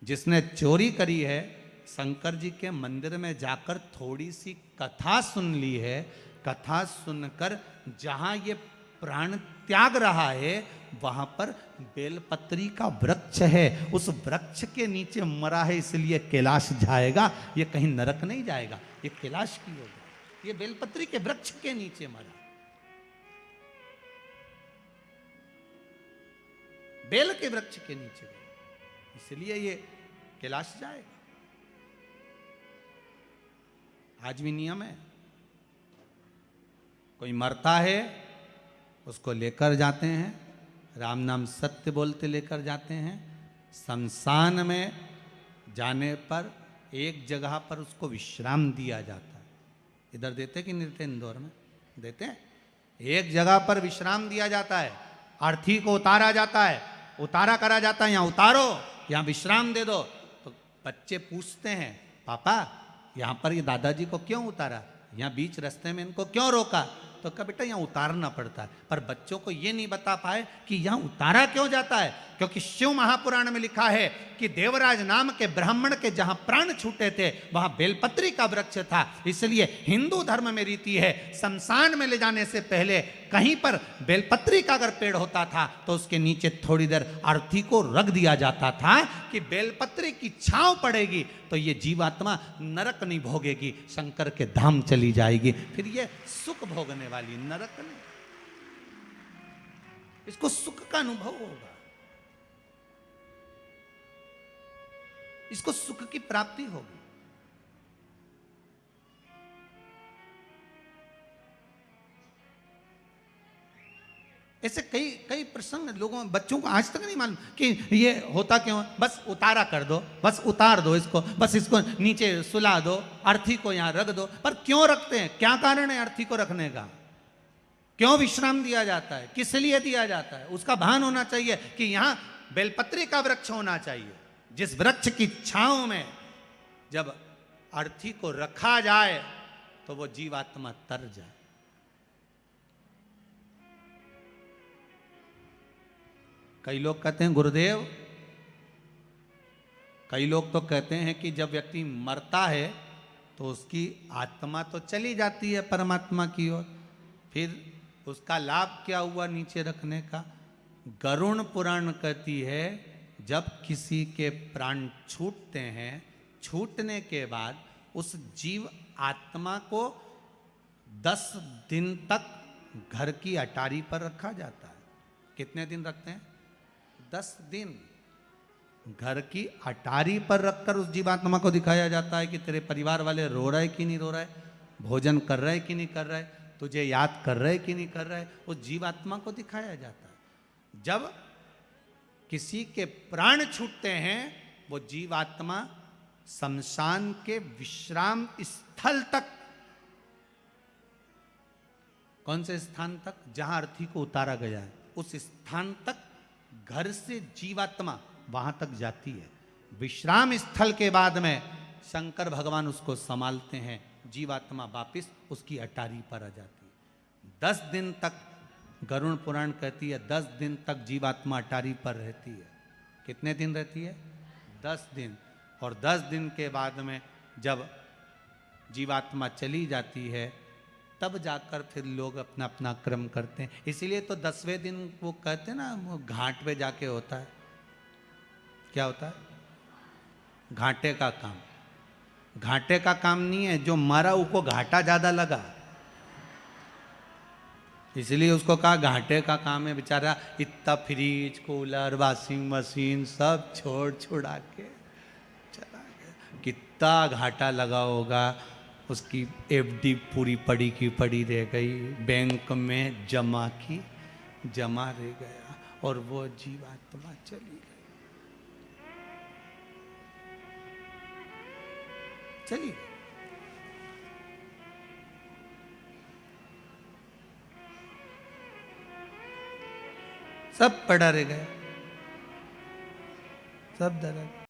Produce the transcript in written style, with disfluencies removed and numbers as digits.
जिसने चोरी करी है, शंकर जी के मंदिर में जाकर थोड़ी सी कथा सुन ली है, कथा सुनकर जहां ये प्राण त्याग रहा है वहां पर बेलपत्री का वृक्ष है, उस वृक्ष के नीचे मरा है, इसलिए कैलाश जाएगा, ये कहीं नरक नहीं जाएगा, ये कैलाश की होगा, ये बेलपत्री के वृक्ष के नीचे मरा, बेल के वृक्ष के नीचे, इसलिए ये कैलाश जाएगा। आज भी नियम है, कोई मरता है उसको लेकर जाते हैं, राम नाम सत्य बोलते लेकर जाते हैं, शमशान में जाने पर एक जगह पर उसको विश्राम दिया जाता है। इधर देते कि नहीं देते? इंदौर में देते हैं, एक जगह पर विश्राम दिया जाता है, अर्थी को उतारा जाता है, उतारा करा जाता है, यहाँ उतारो, यहाँ विश्राम दे दो। तो बच्चे पूछते हैं, पापा यहाँ पर ये दादाजी को क्यों उतारा, यहाँ बीच रास्ते में इनको क्यों रोका? तो कहा बेटा यहाँ उतारना पड़ता है, पर बच्चों को ये नहीं बता पाए कि यहाँ उतारा क्यों जाता है, क्योंकि शिव महापुराण में लिखा है कि देवराज नाम के ब्राह्मण के जहां प्राण छूटे थे वहां बेलपत्री का वृक्ष था, इसलिए हिंदू धर्म में रीति है शमशान में ले जाने से पहले कहीं पर बेलपत्री का अगर पेड़ होता था तो उसके नीचे थोड़ी देर अर्थी को रख दिया जाता था कि बेलपत्री की छांव पड़ेगी तो ये जीवात्मा नरक नहीं भोगेगी, शंकर के धाम चली जाएगी, फिर ये सुख भोगने वाली, नरक नहीं, इसको सुख का अनुभव होगा, इसको सुख की प्राप्ति होगी। ऐसे कई कई प्रसंग लोगों बच्चों को आज तक नहीं मालूम कि ये होता क्यों है। बस उतारा कर दो, बस उतार दो इसको, बस इसको नीचे सुला दो, अर्थी को यहां रख दो। पर क्यों रखते हैं, क्या कारण है अर्थी को रखने का, क्यों विश्राम दिया जाता है, किस लिए दिया जाता है? उसका भान होना चाहिए कि यहां बेलपत्री का वृक्ष होना चाहिए, जिस वृक्ष की छांव में जब अर्थी को रखा जाए तो वो जीवात्मा तर जाए। कई लोग कहते हैं गुरुदेव, कई लोग तो कहते हैं कि जब व्यक्ति मरता है तो उसकी आत्मा तो चली जाती है परमात्मा की ओर, फिर उसका लाभ क्या हुआ नीचे रखने का? गरुण पुराण कहती है जब किसी के प्राण छूटते हैं, छूटने के बाद उस जीव आत्मा को 10 दिन तक घर की अटारी पर रखा जाता है। कितने दिन रखते हैं? 10 दिन घर की अटारी पर रखकर उस जीवात्मा को दिखाया जाता है कि तेरे परिवार वाले रो रहे कि नहीं रो रहे, भोजन कर रहे कि नहीं कर रहे, तुझे याद कर रहे कि नहीं कर रहे, उस जीवात्मा को दिखाया जाता है। जब किसी के प्राण छूटते हैं वो जीवात्मा शमशान के विश्राम स्थल तक, कौन से स्थान तक? जहां अर्थी को उतारा गया है उस स्थान तक घर से जीवात्मा वहां तक जाती है। विश्राम स्थल के बाद में शंकर भगवान उसको संभालते हैं, जीवात्मा वापिस उसकी अटारी पर आ जाती है। 10 दिन तक गरुण पुराण कहती है 10 दिन तक जीवात्मा अटारी पर रहती है। कितने दिन रहती है? 10 दिन। और 10 दिन के बाद में जब जीवात्मा चली जाती है तब जाकर फिर लोग अपना अपना क्रम करते हैं। इसीलिए तो 10वें दिन वो कहते हैं ना, वो घाट पे जाके होता है, क्या होता है? घाटे का काम। घाटे का काम नहीं है, जो मरा उसको घाटा ज्यादा लगा, इसलिए उसको कहा घाटे का काम है। बेचारा इतना फ्रिज, कूलर, वॉशिंग मशीन सब छोड़ छुड़ा के चला गया, कितना घाटा लगा होगा। उसकी एफडी पूरी पड़ी की पड़ी रह गई, बैंक में जमा की जमा रह गया, और वो जीवात्मा चली गई, चली गई। सब पड़ा रह गया, सब दर्द।